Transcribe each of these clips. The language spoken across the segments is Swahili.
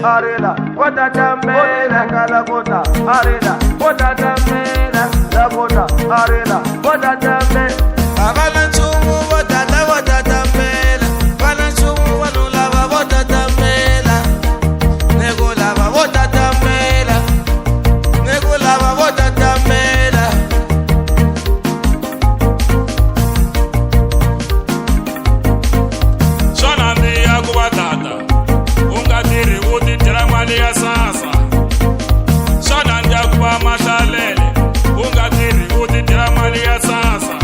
arela, bota tambela, cala bota, arela, bota tambela, la bota, arela, bota tambela. Abana chumu bota tambela, bana chumu wanulava bota tambela, nego lava bota tambela, nego lava bota tambela. Shona ndiya kubatata, ungadiri uti tira mali ya sasa. Shona ndiya kuba matalele, ungadiri uti tira mali ya sasa.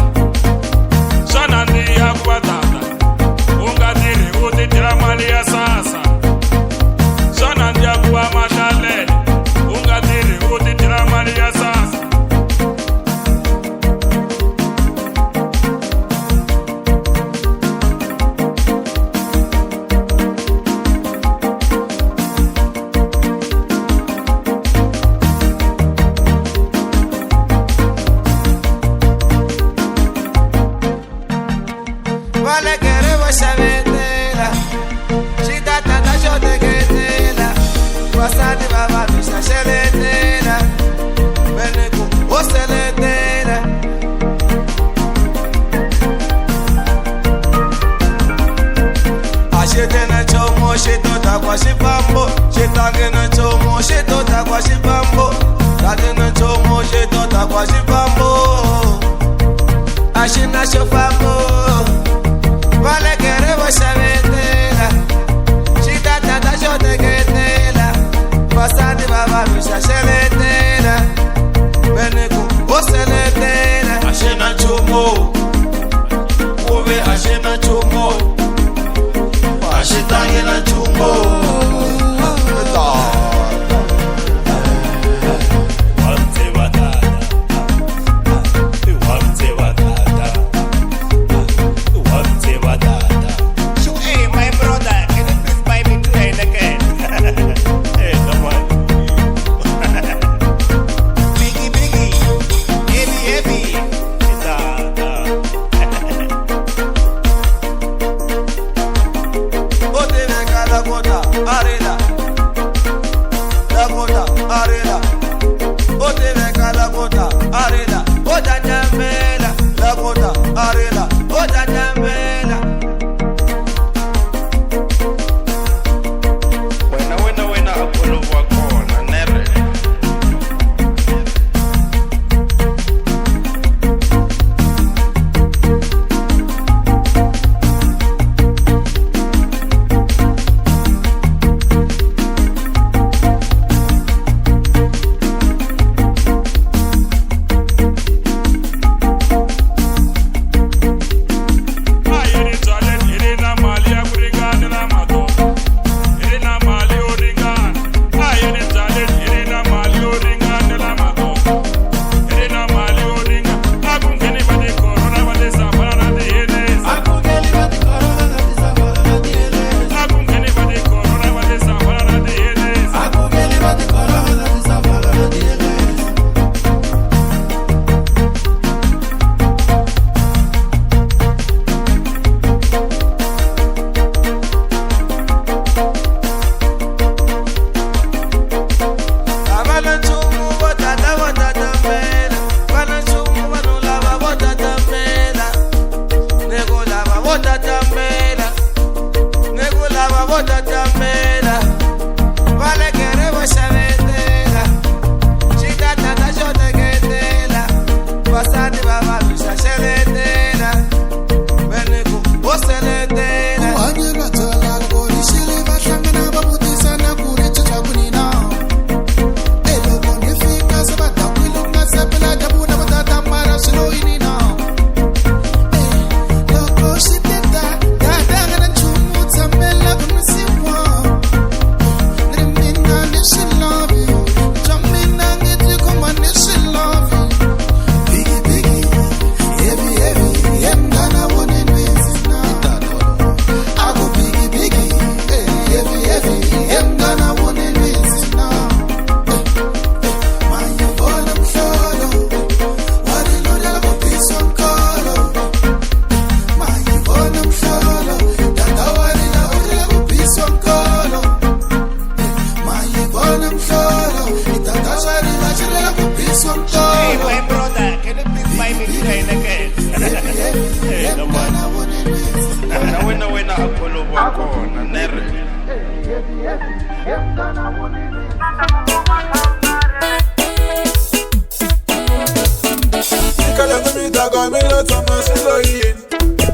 Shona ndiya kubatata, ungadiri uti tira mali ya sasa. Shona ndiya kuba matalele, ungadiri uti tira mali ya sasa. Vale queremos saberla, si tata da yo te quedela, pasate baba misa seletela, beneco o seletela. Ashete na chomo sheto ta kwa shipambo, shetange na chomo sheto ta kwa shipambo, tate na chomo sheto ta kwa shipambo, ashina shofambo. Vale queremos saberla, si tata da yo te quedela, pasate baba misa seletela, beneco o seletela. Ashena chomo, ove ashena chomo, ashetange na chomo. Hey, my brother, can you please buy me 2 Heineken? Hey, come on. Biggie, heavy. O te venga la bota, arela, la bota, arela. O te venga la bota, arela, bota nyamela, la bota, arela, bota nyamela. Buena, Apolo Wakona, never.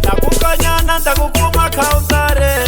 Takukanyana takukuma countare.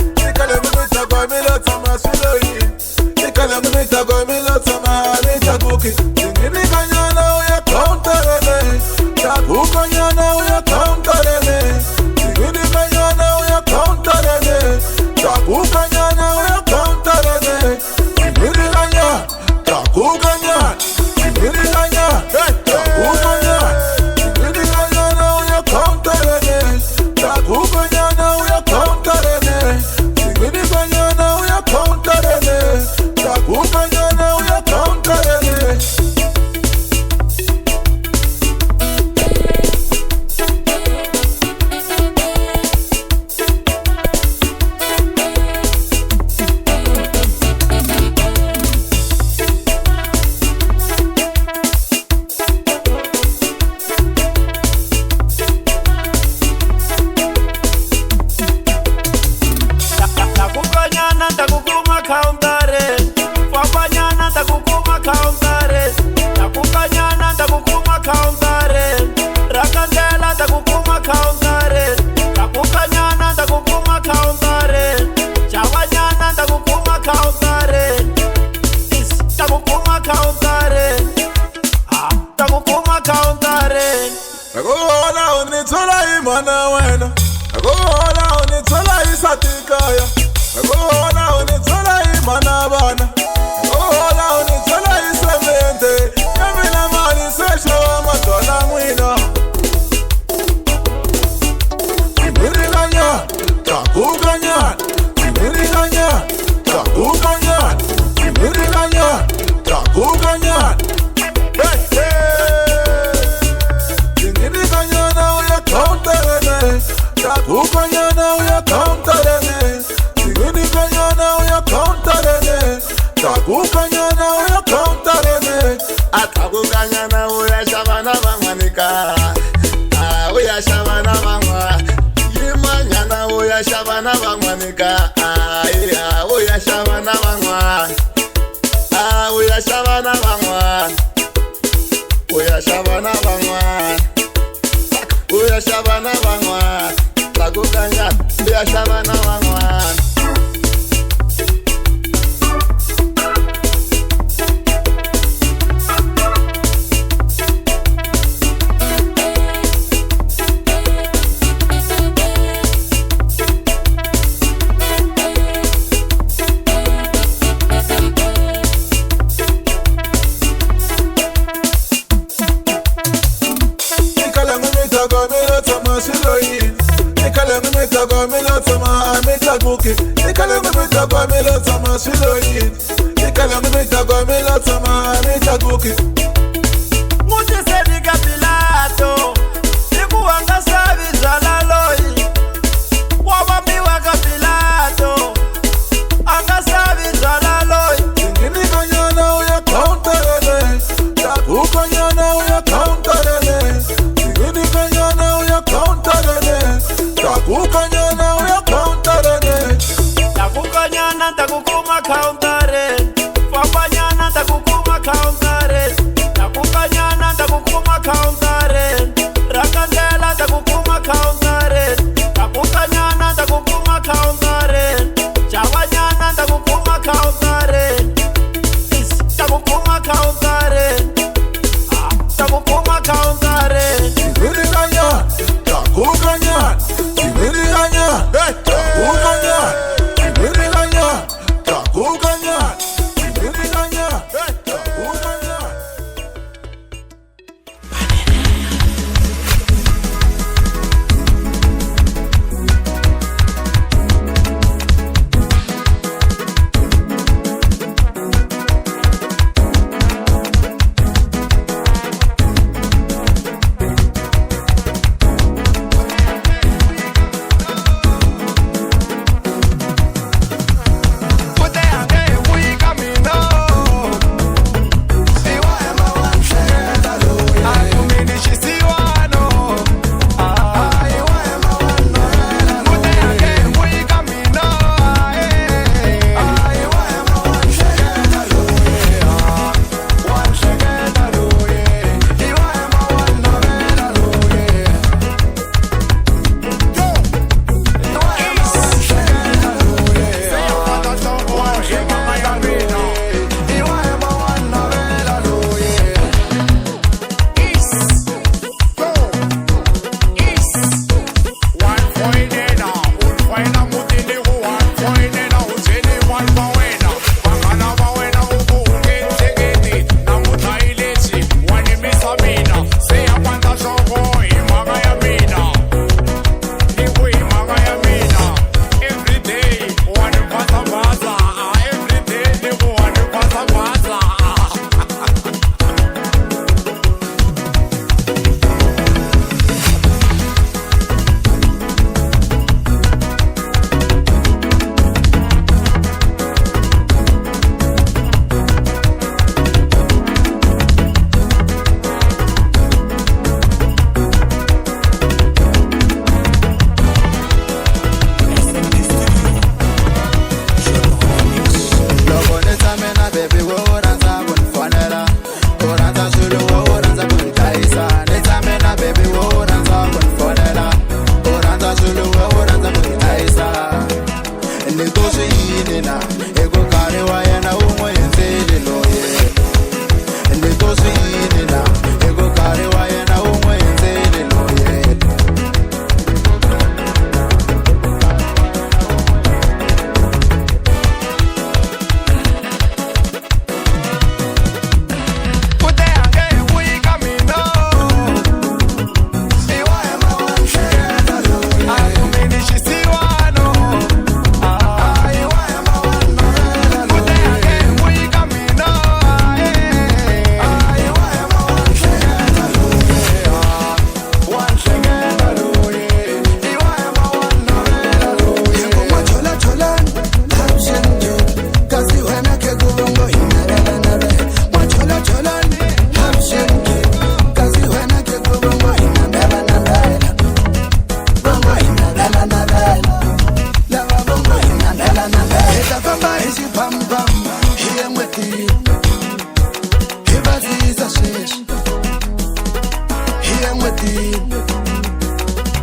mutini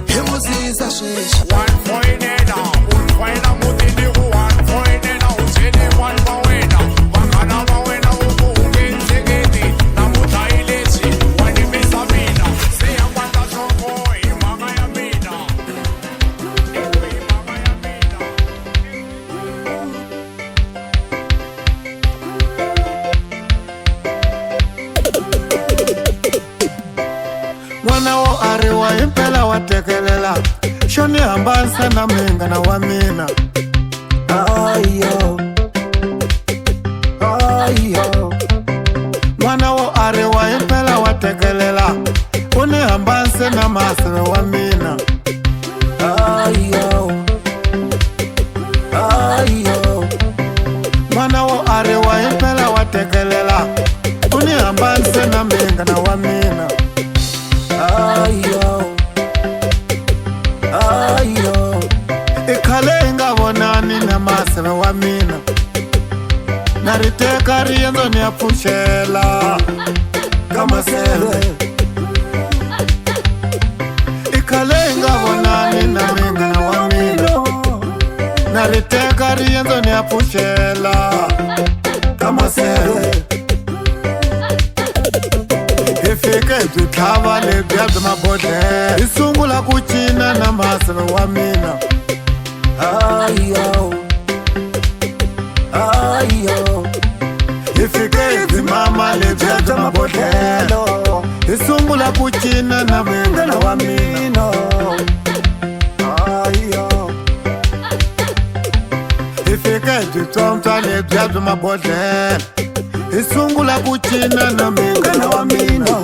hi n'wi siza sweswi n'wana wo ariwa hi mpela wa tekelela xo ni hambanisa na minghana wa mina ayo ayo n'wana wo ariwa hi mpela wa tekelela u ni hambanise na maseve wa mina ayo ayo n'wana wo ariwa hi mpela wa tekelela u ni hambanise na minghana wa mina ayo ayo i khale hi nga vonani na maseve wa mina na ri teka riendzo ni ya pfuxela ka maseve i khale hi nga vonani na minghana wa mina na ri teka riendzo ni ya pfuxela ka maseve hi fike hi byi tlhava lebya bya mabodlhela hi sungula ku cina na maseve wa mina ayo ayo hi fike hi byi mama lebya bya mabodlhela hi sungula ku cina na minghana wa mina ayo hi fike hi byi tsontswa lebya bya mabodlhela hi sungula ku cina na minghana wa mina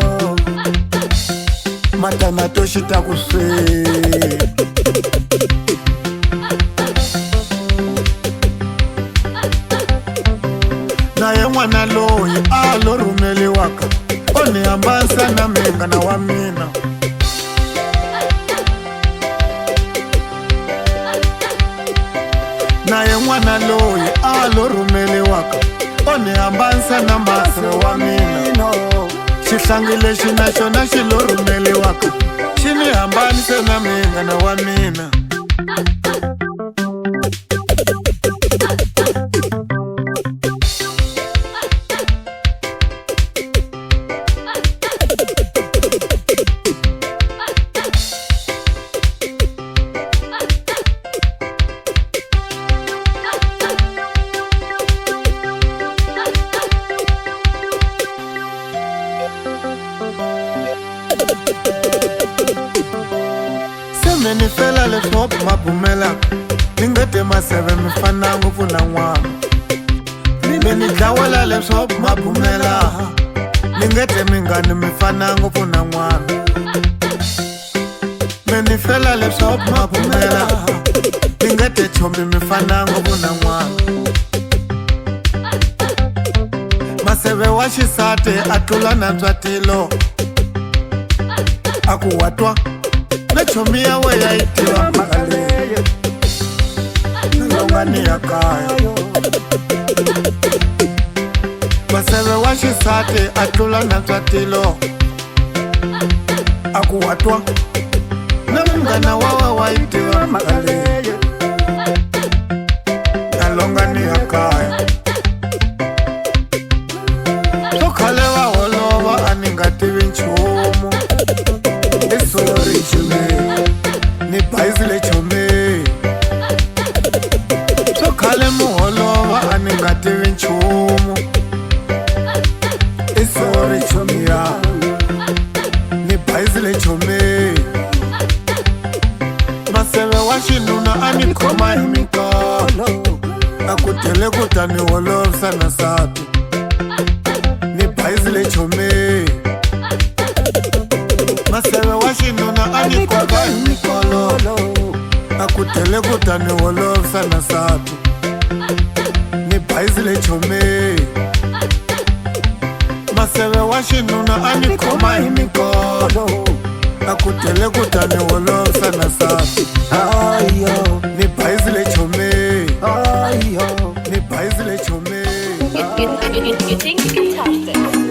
matana to xita ku swe na ye n'wana loyi a lo rhumeliwaka o ni hambanisa na minghana wa mina na ye n'wana loyi a lo rhumeliwaka o ni hambanisa na maseve wa mina xihlangi lexi na xona xi lo rhumeliwaka xi ni hambanise na minghana wa mina ni fela leswaku ma bumelaka ni nga te maseve mi fana ngopfu na n'wana me ni dlawela leswaku ma bumelaka ni nga te minghani mi fana ngopfu na n'wana me ni fela leswaku ma bumelaka ni nga te chomi mi fana ngopfu na n'wana maseve wa xisati a tlula na ntswatilo a ku wa twa na chomi ya we ya yi tiva mhaka leyi nilongani ya kaya maseve wa xisati a tlula na ntswatilo a ku wa twa na munghana wa yi tiva mhaka leyi nalongani ya kaya swo khale va holova a ni nga tivi nchumu sorry chome ni baizile chome so khale muholova a ni nga tivi nchumu i sorry chome ya ni baizile chome maseve wa xinuna a ni khoma hi minkolo a ku tele ku ta ni holovisa na nsati ni baizile chome maseve wa xinuna a ni koka hi mikolo a ku tele ku ta ni holovisa na nsati ni bayizile chome maseve wa xinuna a ni khoma hi mikolo a ku tele ku ta ni holovisa na nsati ayo ni bayizile chome ayo ni bayizile chome You think you can touch this?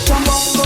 Shambongo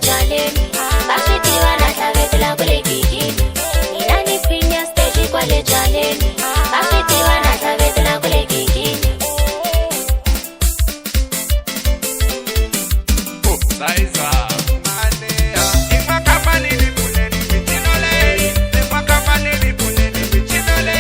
jaleni bashitiva na hlavetela kule gigini mina ni pinya stage kwale jaleni bashitiva na hlavetela kule gigini Saiza manea imakafani libuleni bitinole imakafani libuleni bitinole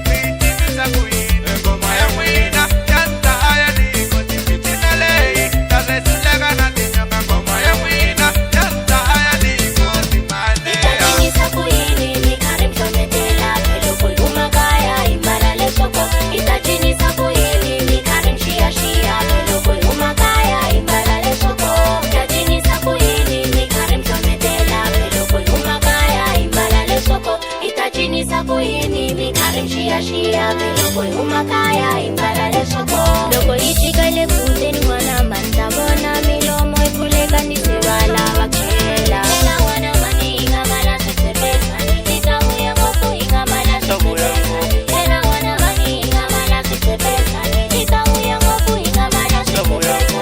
bitini sakuyini ngoma ya mwina yanta aya niko bitinole tazesulega na tinyanga ngoma ya mwina yanta aya niko manea itajini sakuyini mikare mshometela pelo kuluma kaya imala lesoko itajini sakuyini mikare mshia shia pelo kuluma kaya imala lesoko itajini sakuyini mikare mshometela pelo kuluma kaya imala lesoko itajini sakuyini mikare mshia shia pelo kuluma kaya imala lesoko loko ichikale kuteni mwana mandabona milomo ipuleka nisirala wakela tena wana mani ingamala sitebesa nitamu ya ngoku ingamala sitebesa tena wana mani ingamala sitebesa nitamu ya ngoku ingamala sitebesa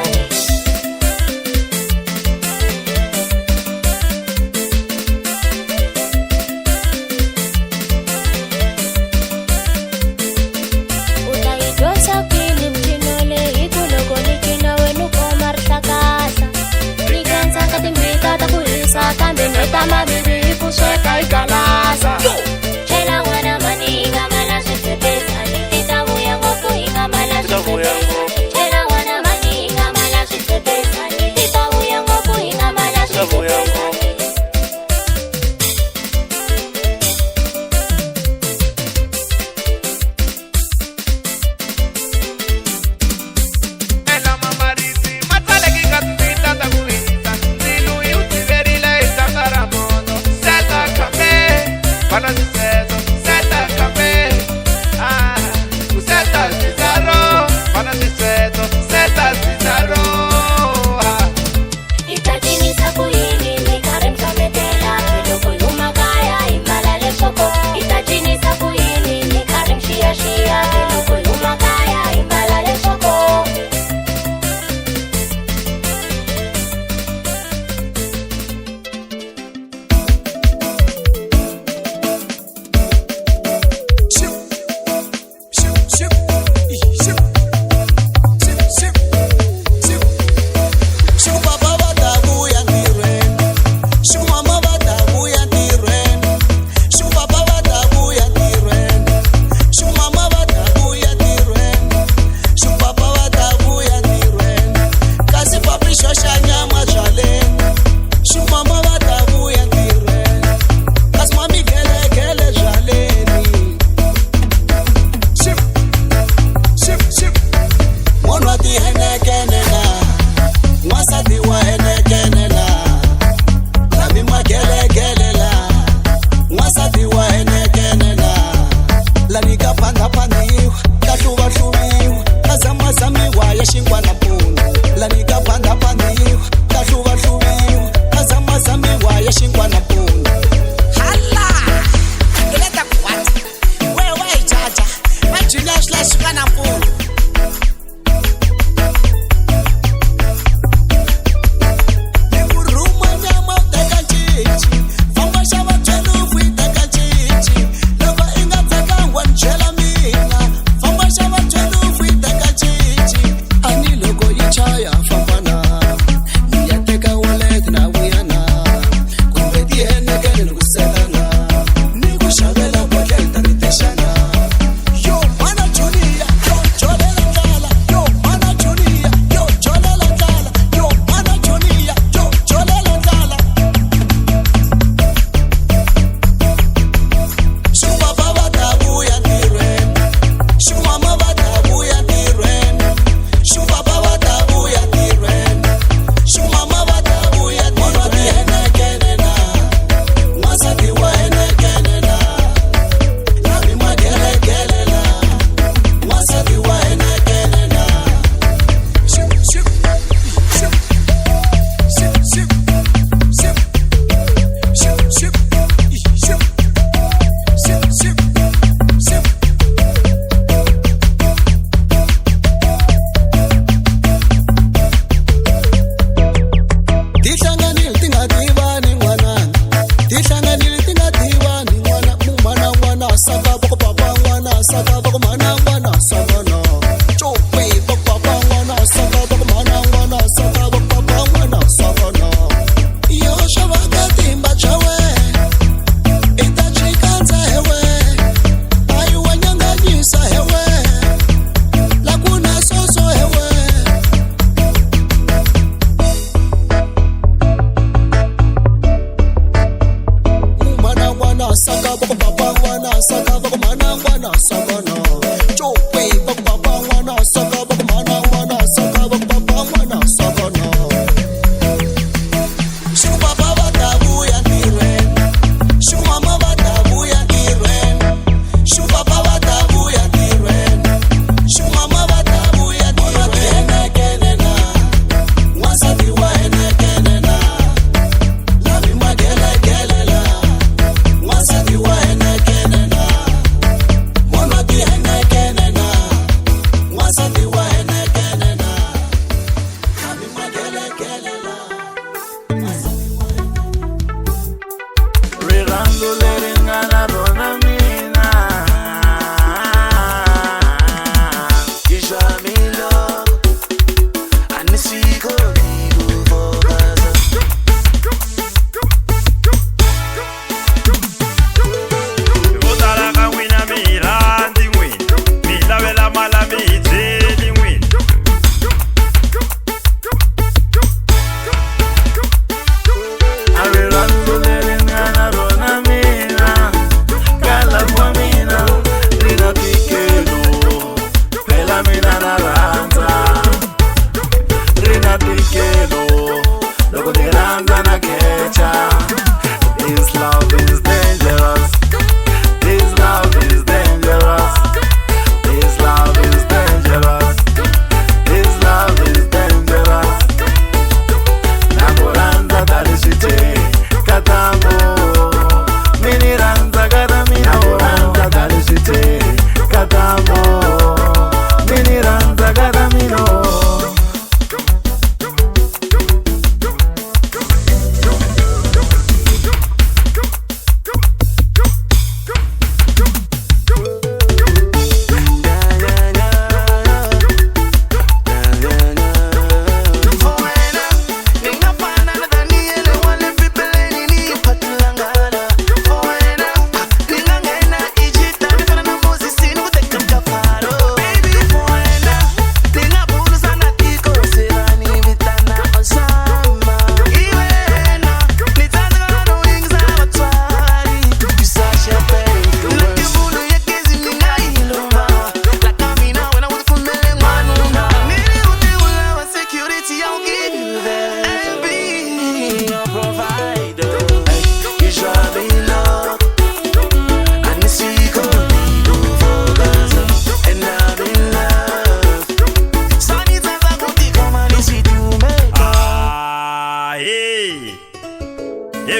utaidosa kwini mchinole ikuloko nikina wenu komartakasa nikenza katimbika takuisa kambe netama bibi ikusheka ikalasa chela wana mani ingamala sitebesa nitamu ya ngoku ingamala sitebesa chela wana mani ingamala sitebesa nitamu ya ngoku ingamala sitebesa ela mamarisi mataleki katpita takuisa ndilu yuti verile isakaramono seta kame bana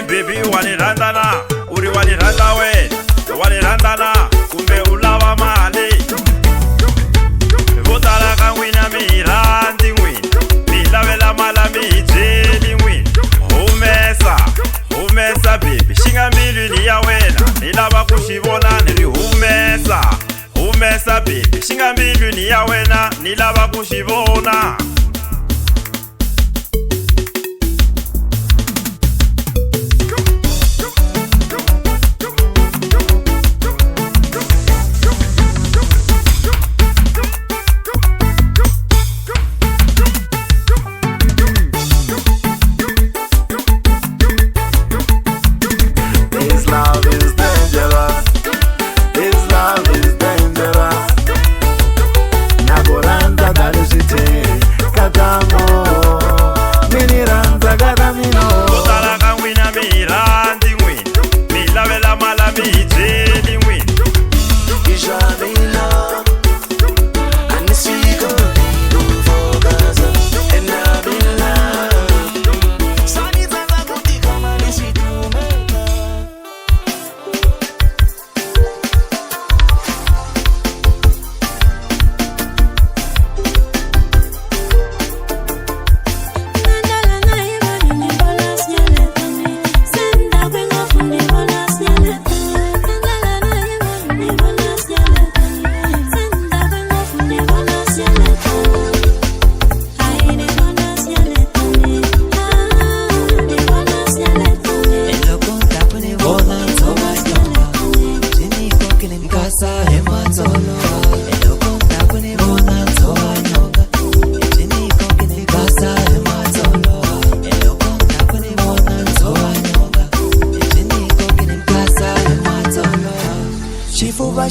baby wa ni rhandza na uri wa ni rhandza wena wa ni rhandza na kumbe u lava mali vo tala ka n'wina mi rhandzi n'wina mi lavela mala mi hi byeli n'wina humesa baby xi nga mbilwini ya wena ni lava ku xi vona ni ri humesa baby xi nga mbilwini ya wena ni lava ku xi vona.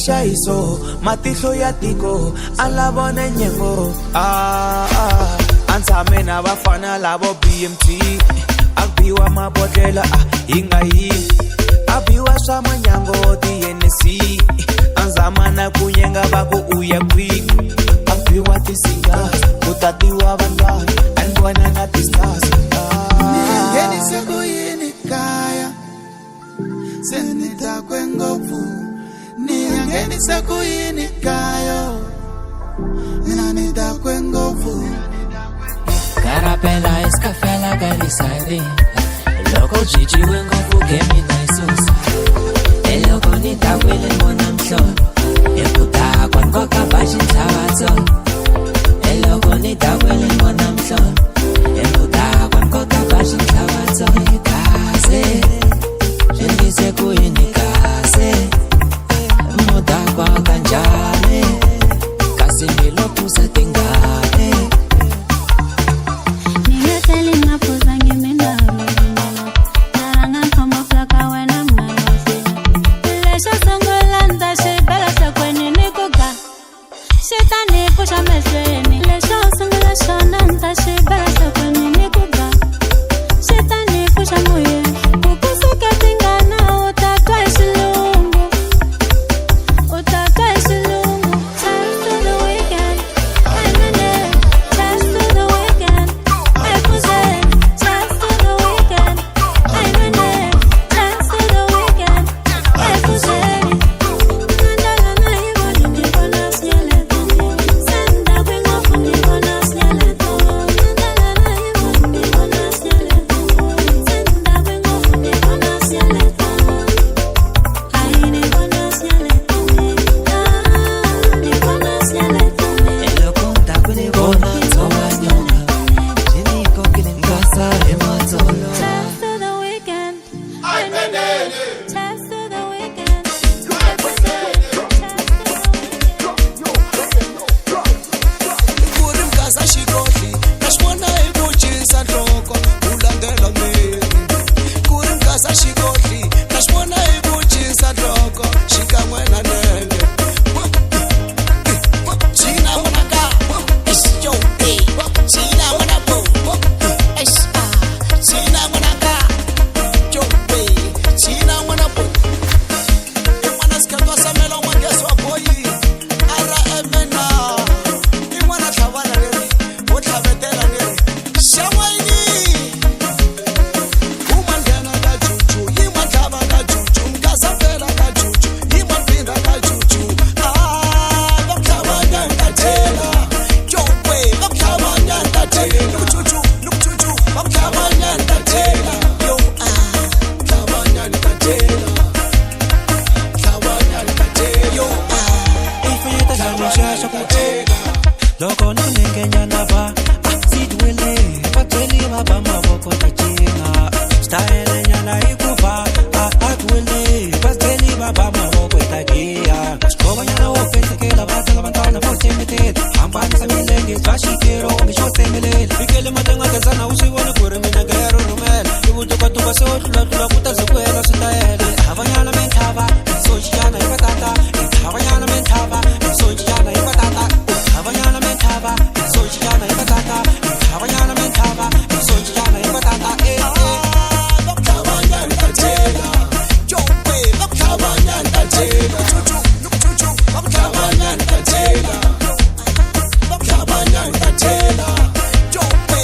Shaiso matihlo ya tiko ala vone nyengo antshame na vafana lavo BMT abiwa mabodlela hingayi abiwa swa manyango TNC anzamana kunyenga vaku uya quick abiwa tisinga kutatiwa vangani anbwana na pistas ngenise kuyini kaya senita kwengovu ngenisa kuyini kayo mina nida kwengovu karapela eskafela garisari loko jiji wengovu gemi na isusa eloko nida kwele mona mhlolo ekuta kwangoka bashi ntawazo eloko nida kwele mona mhlolo ekuta kwangoka bashi ntawazo ikaze jendise kuyini kaze kwa kanjane kasi nilopusa tingane nimeteli mapoza ngimena lolo naranga kama flaka wena mnayosina lesho songolanda shibala shakweni nikoga shetani pusha mesweni lesho songola shona nta shibala Bikele matenga kazana usibone kuri mina ngero rumela. Ibutuka tuka se otula kuta zikwela sitayele. Abanyana mentaba, sochiyana ibatata. Abanyana mentaba, sochiyana ibatata. Abanyana mentaba, sochiyana ibatata. Abanyana mentaba, sochiyana ibatata. Abanyana katela. Jope, abanyana katela. Chuchu, chuchu, abanyana katela. Abanyana katela. Jope,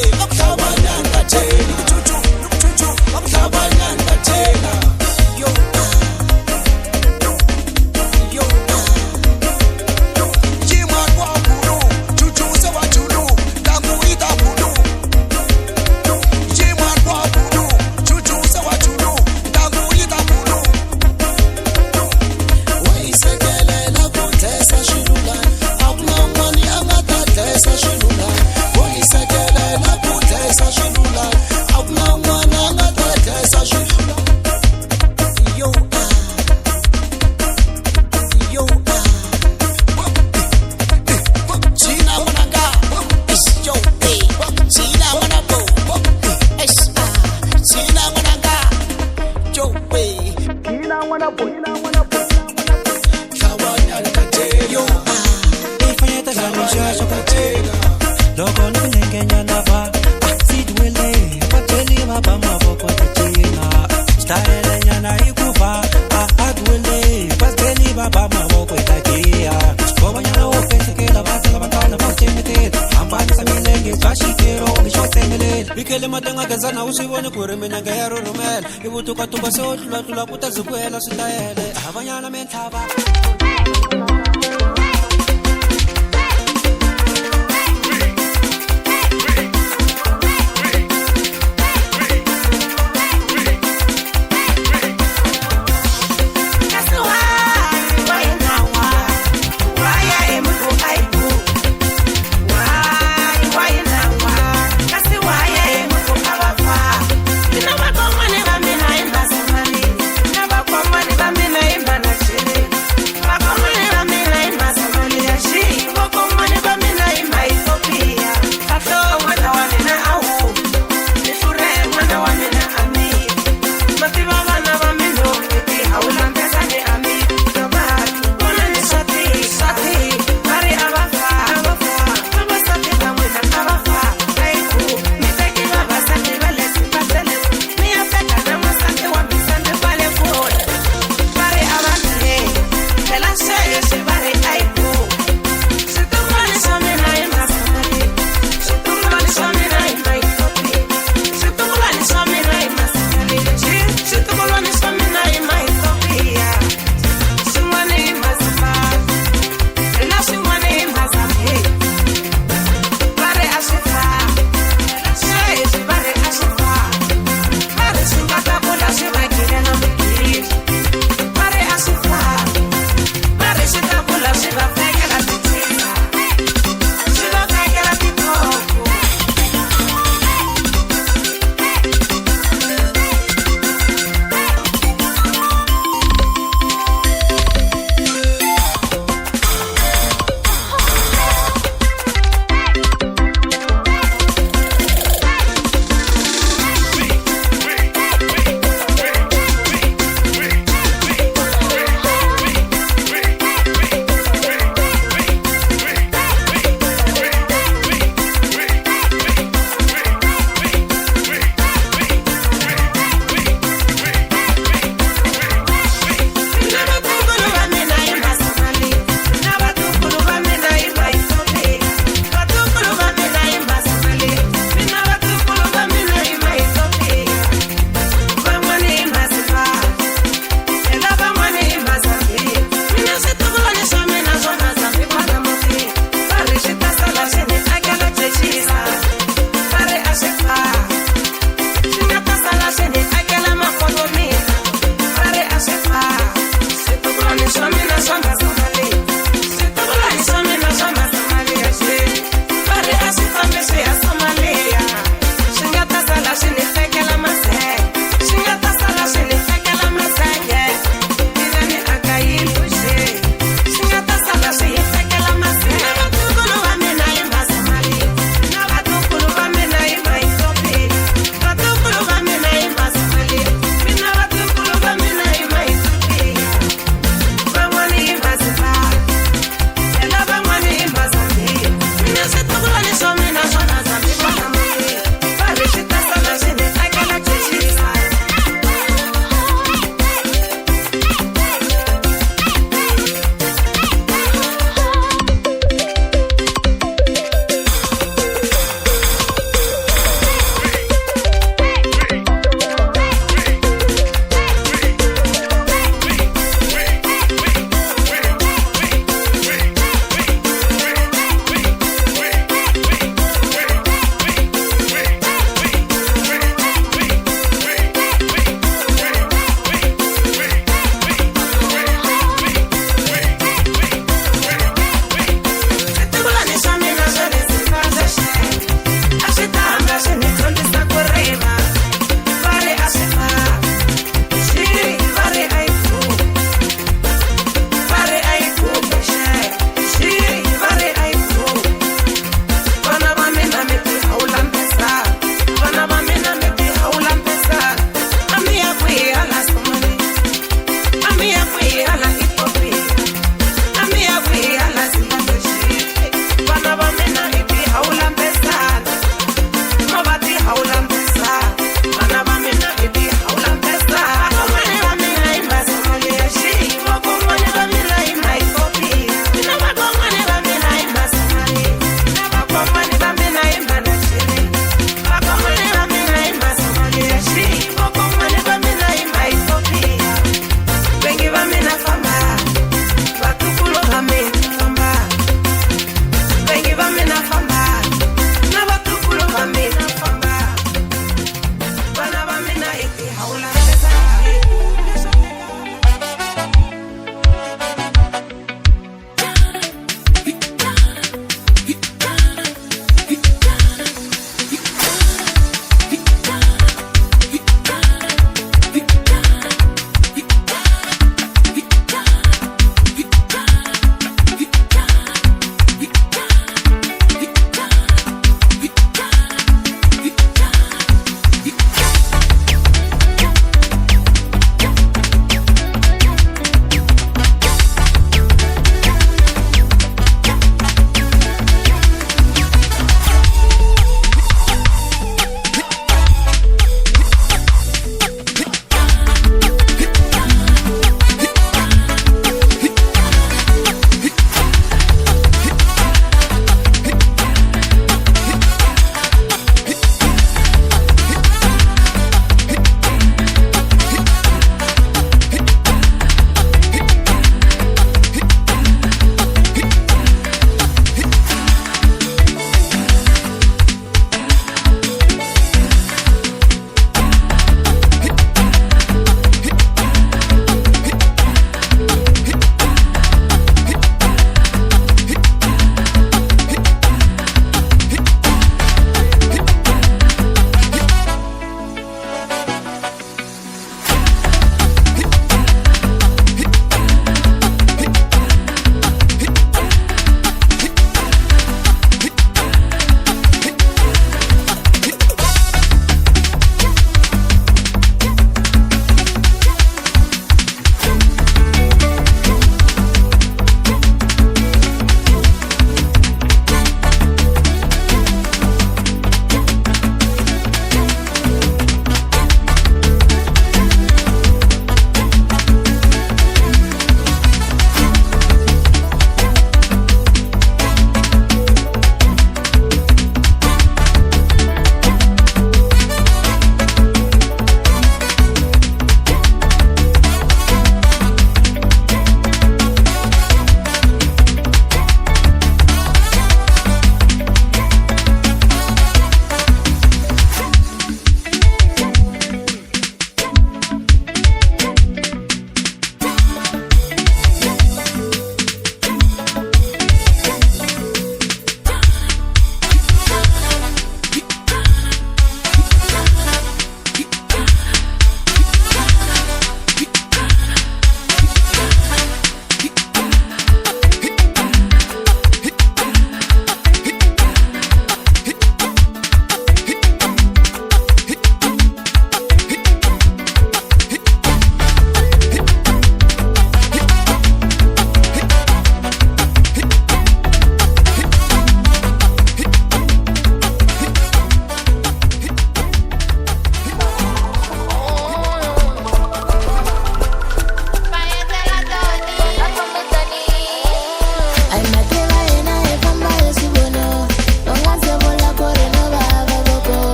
abanyana katela. Chuchu, chuchu, abanyana katela. Yo, yo, Jima kwa bulu, chuchu sewa chulu, tangu ita bulu. Jima kwa bulu, chuchu sewa chulu, tangu ita bulu. Waisekele la kutesa shilula, hakuna mwani angatatesa shilula. Waisekele la kutesa shilula, hakuna mwani angatatesa shilula. Yo, yo, China wananga, yo, China wanabo, China wananga, yo, China wanabo, Kawanya kate, yo, ifanyeta zamisha shokatela, loko ningenya nava, sidwele, pateli baba maboko tachina, style nyana ikuva, adwele, pateli baba maboko takia, kobanyana ofense kela bata batana pochemete, ambani samilenge twashikero ngishotemele, bikele matenga kazana usibone kuri mina ngero rumela, ibutuka tuka se otula kuta zikwela sitayele, abanyana mentaba. Mama,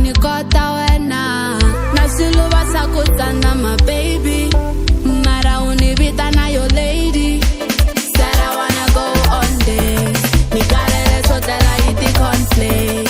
ni kota wena na siluva sa ku tsana my baby mara univita na your lady said I wanna go on days ni kalele sotela iti conflict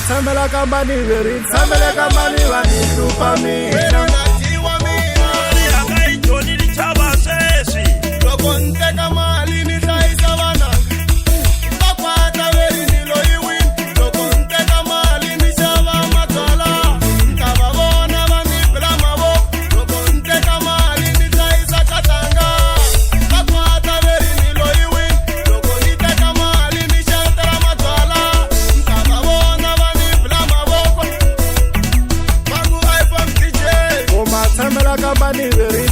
Samela kambani veri, samela kambani vani tupa mi.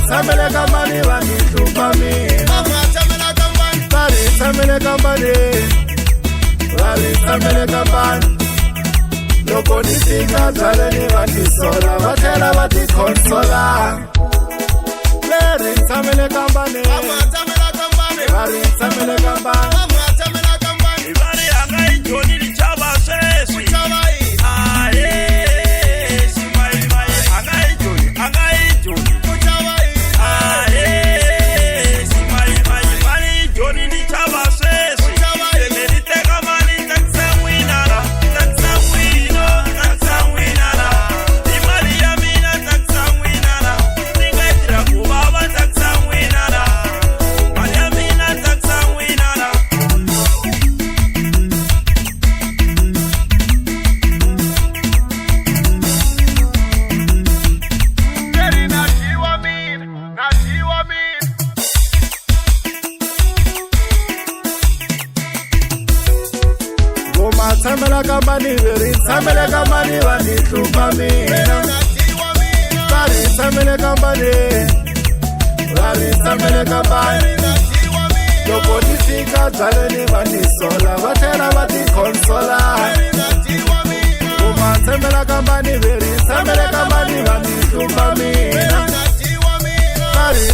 Samela kambani vani tupa mi. Samela kambani, vali samela kambani. Loko nitinga zale ni vati sola, vatela vati consola. Leri samela kambani, vali samela kambani. Ivani anga injoni ni chaba sesi. Samela kambani veri, samela kambani vani tupa mi. Samela kambani, vali samela kambani. Loko nitinga zale ni vani sola, vatela vati consola. Samela kambani veri, samela kambani vani tupa mi.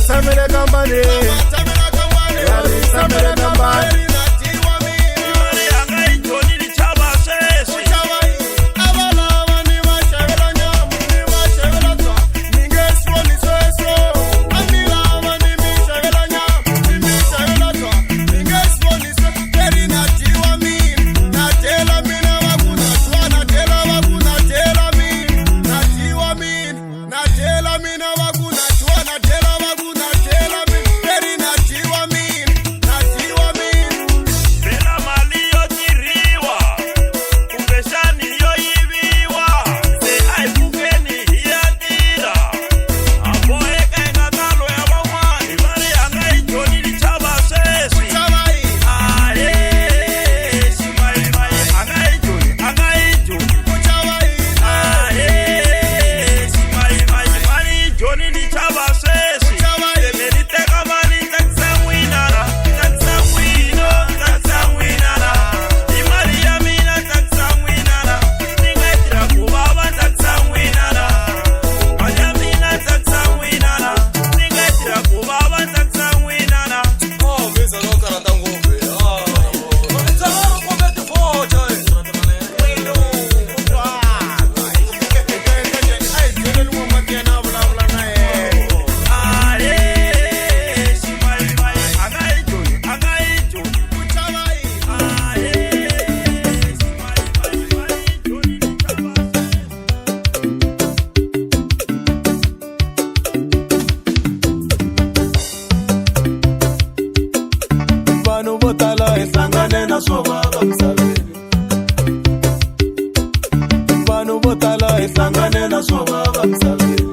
Samela kambani, vali sambele nambari Vanu botala isangane na swababa msaveni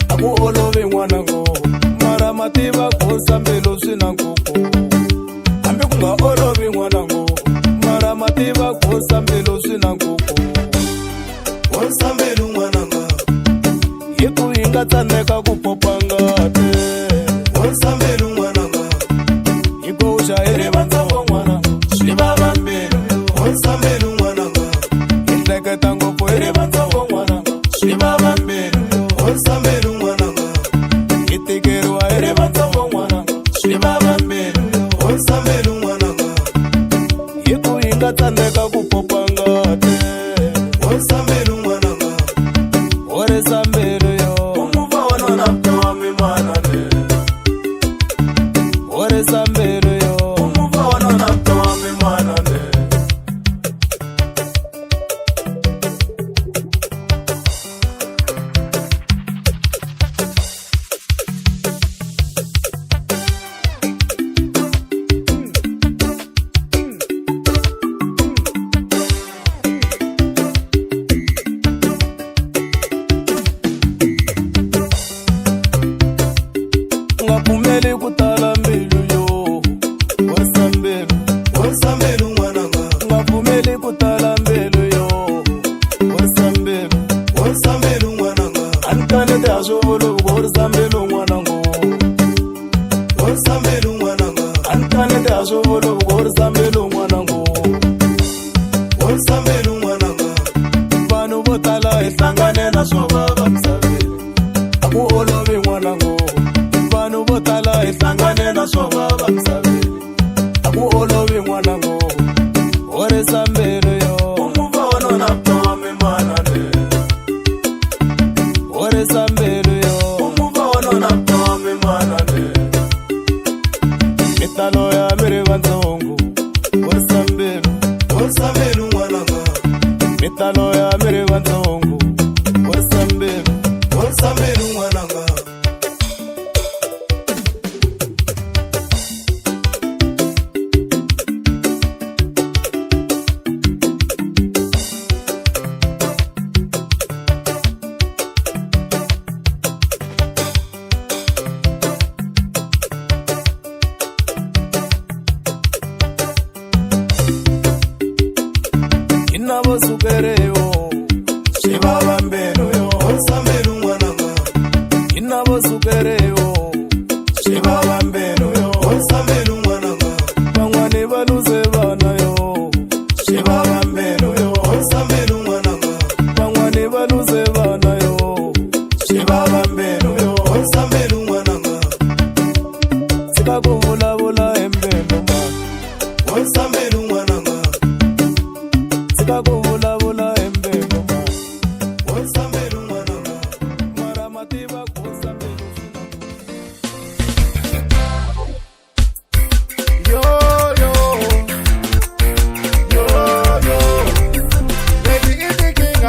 Aku olovi mwanango Mara matiba kusambelo sina nkoko Ambi kunga olovi mwanango Mara matiba kusambelo sina nkoko Kusambelo mwananga Yiku inga tsaneka kupopangate Kusambelo mwananga Yiku usha ere banzavo mwananga Shibaba mbelu Kusambelo mwananga Indeke tango po ere banzavo mwananga Shibaba mbelu Kusambelo mwananga Itigeru wa ere banzavo mwananga Shibaba mbelu Kusambelo mwananga Yiku inga tsaneka kupopangate Kusambelo mwananga Ore sambelo yo Umuva wana naptawa mimanane Ore sambelo yo Umuva wana naptawa mimanane Ngapumeli kutala mbilu yo Wasambelu Wasambelu mwananga Ngapumeli kutala mbilu yo Wasambelu Wasambelu mwananga Ankane te ashobolo Wasambelu mwanango Wasambelu mwananga Ankane te ashobolo Wasambelu mwanango Wasambelu mwananga Vanu botala isangane na shobaba msaveli Aku olovi mwanango Vanu botala isangane na shobaba msaveli Aku olovi mwanango Ore sambelo yo Umuva wano naptawa mimanane Ore sambelo yo Umuva wano naptawa mimanane Mitalo ya mire banzongo Ore sambelo Ore sambelo mwananga Mitalo ya mire banzongo Ore sambelo Ore sambelo mwananga Inabo sukereo Shibaba mbelo yo Wasambelu mwananga Inabo sukereo Shibaba mbelo yo Wasambelu mwananga Bangwani baluze bana yo Shibaba mbelo yo Wasambelu mwananga Bangwani baluze bana yo Shibaba mbelo yo Wasambelu mwananga Sika kuvula vula embelo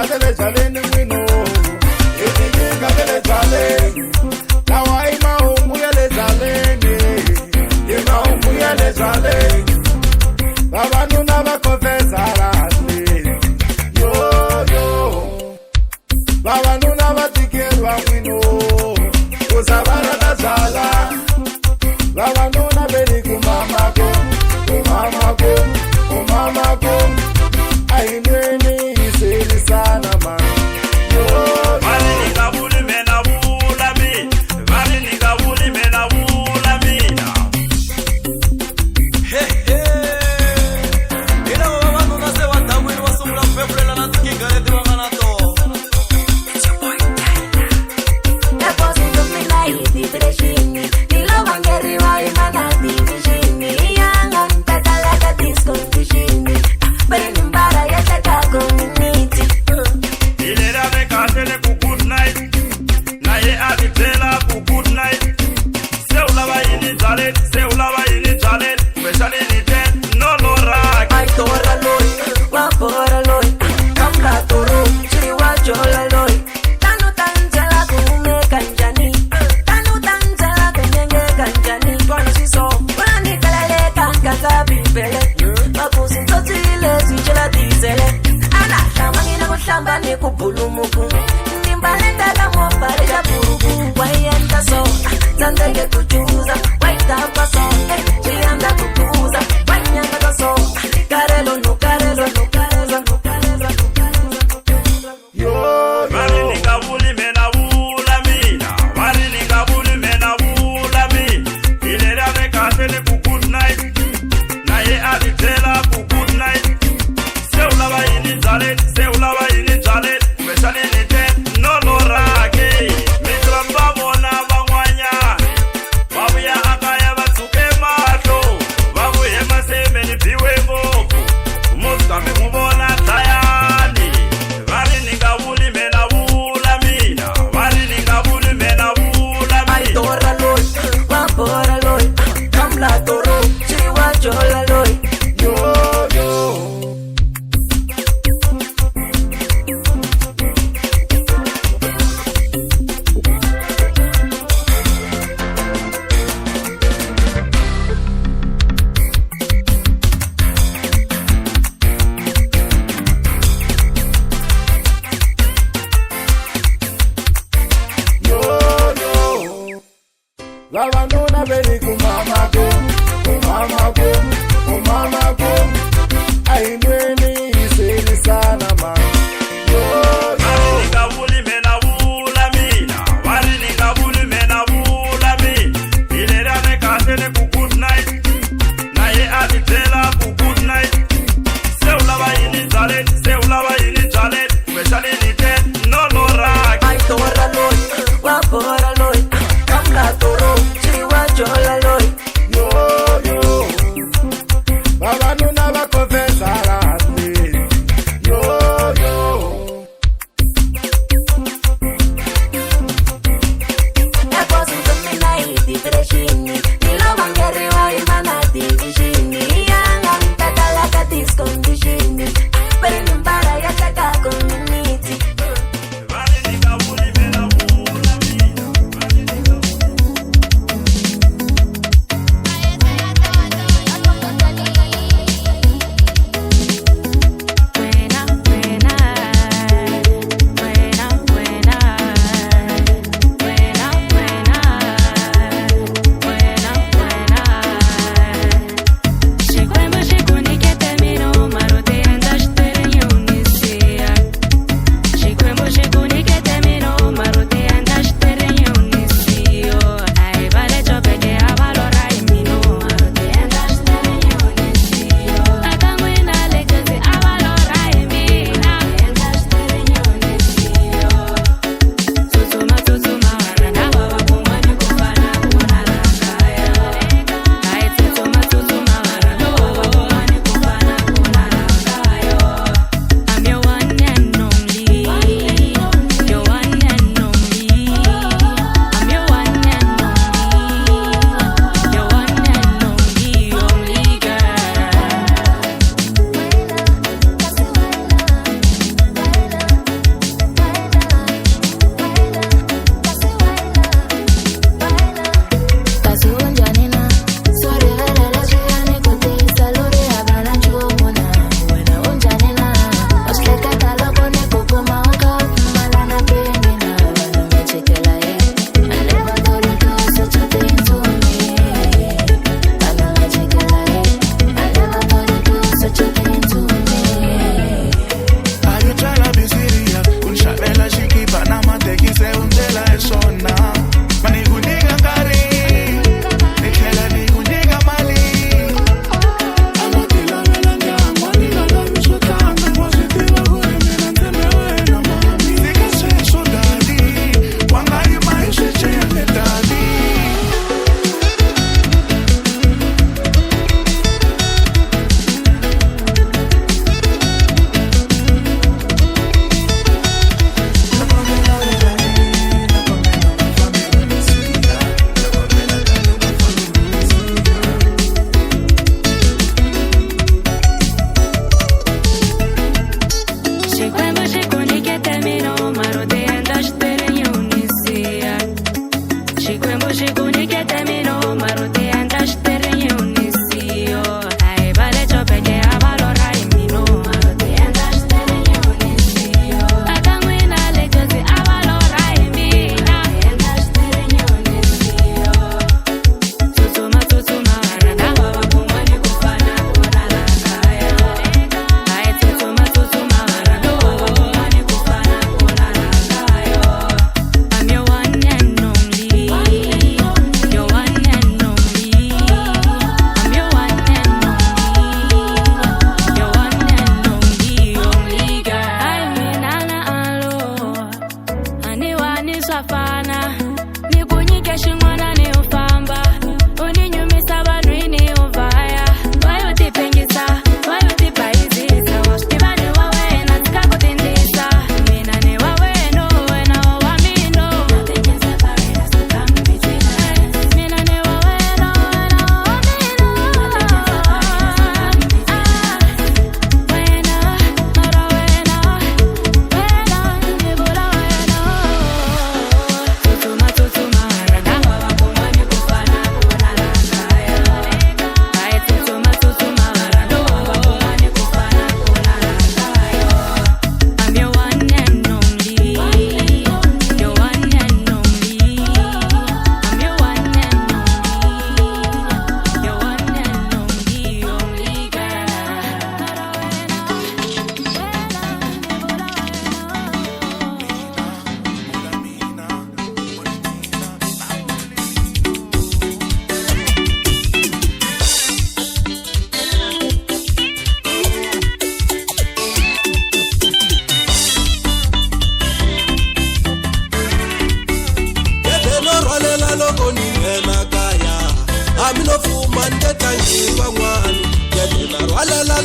tikinga tele jaleni mwino tikinga tele jaleni lawa ima umuyele jaleni ima umuyele jaleni babanu na bakofesa rasli yo yo babanu na batikelwa mwino kusabana tazala babanu na beli kumamako kumamako kumamako ainweni iseli sana man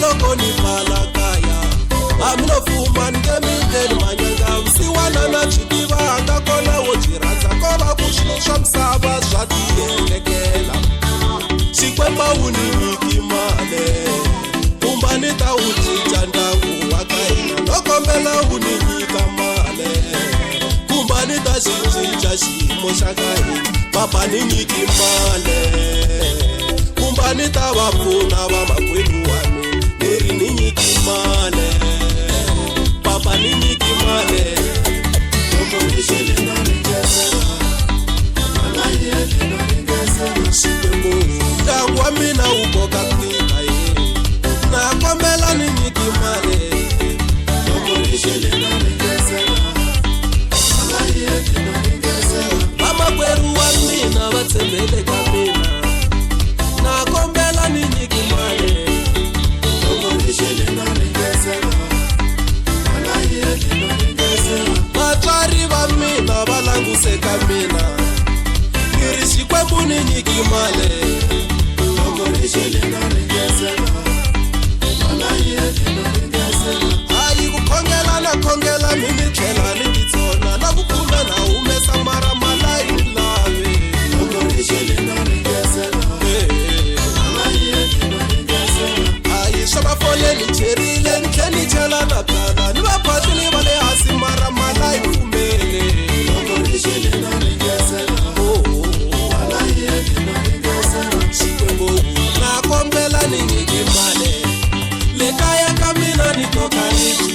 loko ni pfala kaya a mi lo fuma ni nge mi ndleni manyanga vusiwana na byi tivanga kona wo byi rhandza ko va ku swilo swa misava swa tihelekela xikwemba wu ni nyiki male kumba ni ta wu cinca ndyangu wa ka hina no kombela wu ni nyika male kumba ni ta xi cinca xiyimo xa ka hina papa ni nyiki male kumba ni ta va pfuna va makwenu wa mina ni ri ni nyiki male papa ni nyiki male loko ni xele na ringesela mala yeli na ringesela xikwembu ndyangu wa mina wu koka tika ye na kombela ni nyiki male loko ni xele na ringesela mala yeli na ringesela vamakweru wa mina va tshembele ka mina na kombela ni nyiki male loko ni xele na ringesela mala yeli na ringesela vatswari va mina va languseka mina ni ri xikwembu ni nyiki male loko ni xele na ringesela mala yeli na ringesela hayi ku khongela na khongela mi ni tlhela ni titsona na ku kuma na humesa mara mala yi lavi loko ni xele na ringesela mala yeli na ringesela hayi swa vafole ni cherile ni tlhe ni chela na tala ni vaphati ni va le hansi mara mala yi pfumele loko ni xele na ringesela mala yeli na ringesela xikwembu na kombela ni nyiki male le kaya ka mina ni koka niti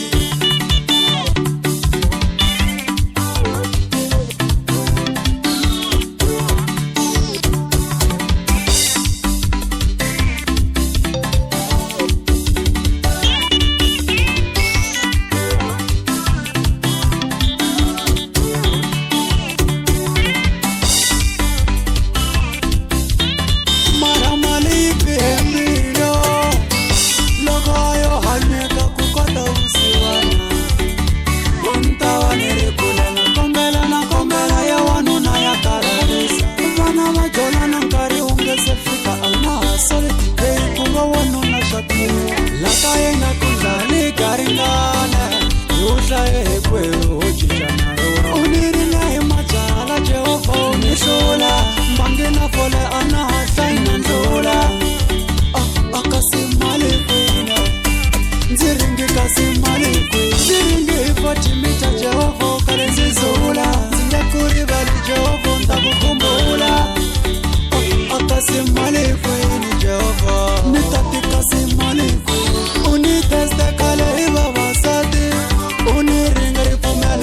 Uni testa kale iba vasati uni ringa ripumela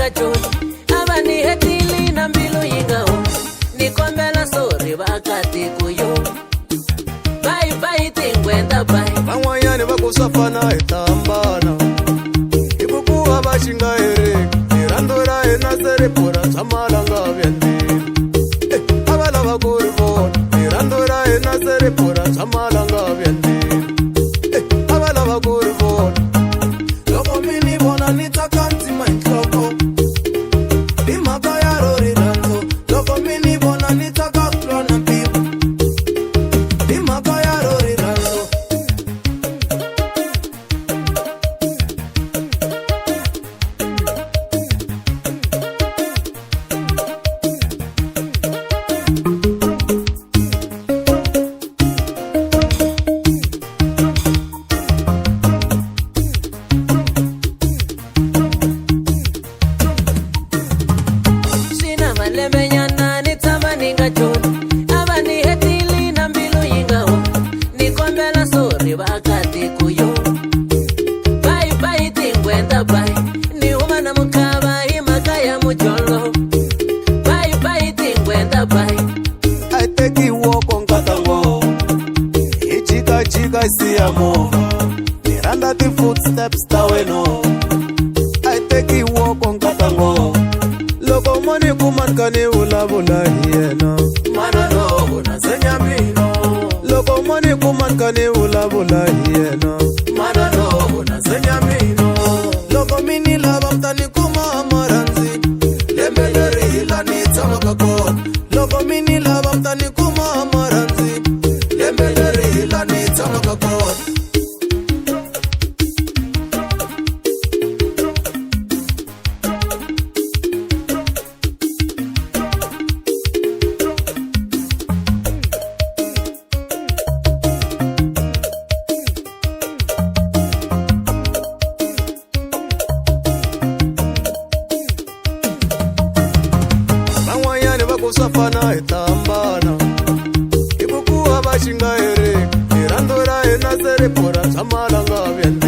nga choni ava ni hetili na mbilu yi nga humi ni kombela sori vaakatiko yo bye tingwenda bye van'wanyani va ku swa fana hi tambana hikuva va xi nga hereki hi rando ra hina se ri pfura tshama la nga vyandini a va lava ku ri vona hi rando ra hina se ri pfura tshama la nga vyandini a va lava ku ri vona loko mi ni vona ni tsaka ndzima hi nhloko hi mhaka ya ro rirhandzu loko mi ni vona ni tsaka ku twa na mbilu hi mhaka ya ro rirhandzu Shina malembe nyana ni tama ninga choni ava ni hetili na mbilu yi nga humi ni kombela sori vaakatiko yo bye tingwenda bye ni huma na mukava hi mhaka ya mujolo bye tingwenda bye I take you walk on Katango. Ichika siya mo. Miranda the footsteps taweno. I take you walk on Katango. Loko money kuman kani ula hiena. Manano na senyamino. Loko money kuman kani ula hiena. Manano na senyamino. Loko mini lava mtani kuma amaranzi. Lemeleri ila ni tamakako. Loko mini lava mtani kuma amaranzi. Lemeleri ila ni tamakako. Van'wanyani va ku swa fana hi tambana hikuva va xi nga hereki hi rando ra hina se ri pfura tshama la nga vyandini